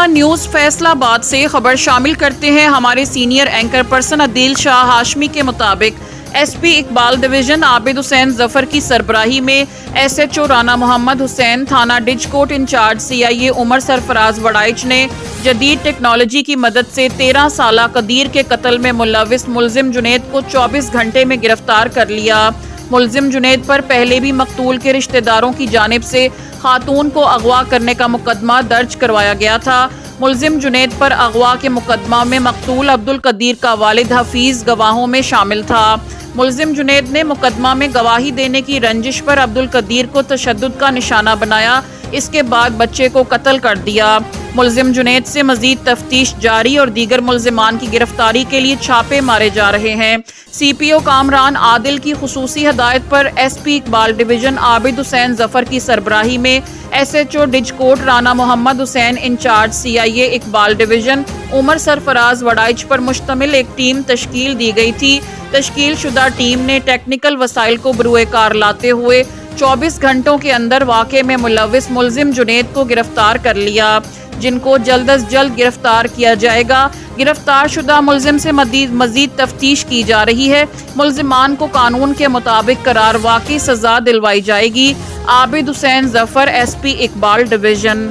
News Faisal آباد سے خبر شامل کرتے ہیں۔ ہمارے سینئر اینکر پرسن عدیل شاہ ہاشمی کے مطابق ایس پی اقبال ڈویژن عابد حسین ظفر کی سربراہی میں ایس ایچ او رانا محمد حسین، تھانہ ڈچ کوٹ انچارج CIA عمر سرفراز وڑائچ نے جدید ٹیکنالوجی کی مدد سے 13 سالہ قدیر کے قتل میں ملوث ملزم جنید کو 24 گھنٹے میں گرفتار کر لیا۔ ملزم جنید پر پہلے بھی مقتول کے رشتہ داروں کی جانب سے خاتون کو اغوا کرنے کا مقدمہ درج کروایا گیا تھا۔ ملزم جنید پر اغوا کے مقدمہ میں مقتول عبدالقدیر کا والد حفیظ گواہوں میں شامل تھا۔ ملزم جنید نے مقدمہ میں گواہی دینے کی رنجش پر عبدالقدیر کو تشدد کا نشانہ بنایا، اس کے بعد بچے کو قتل کر دیا۔ ملزم جنید سے مزید تفتیش جاری اور دیگر ملزمان کی گرفتاری کے لیے چھاپے مارے جا رہے ہیں۔ CPO کامران عادل کی خصوصی ہدایت پر ایس پی اقبال ڈویژن عابد حسین ظفر کی سربراہی میں SHO ڈچ کوٹ رانا محمد حسین انچارج CIA اقبال ڈویژن عمر سرفراز وڑائچ پر مشتمل ایک ٹیم تشکیل دی گئی تھی۔ تشکیل شدہ ٹیم نے ٹیکنیکل وسائل کو بروئے کار لاتے ہوئے 24 گھنٹوں کے اندر واقعے میں ملوث ملزم جنید کو گرفتار کر لیا، جن کو جلد از جلد گرفتار کیا جائے گا۔ گرفتار شدہ ملزم سے مزید تفتیش کی جا رہی ہے۔ ملزمان کو قانون کے مطابق قرار واقعی سزا دلوائی جائے گی۔ عابد حسین ظفر SP اقبال ڈویژن۔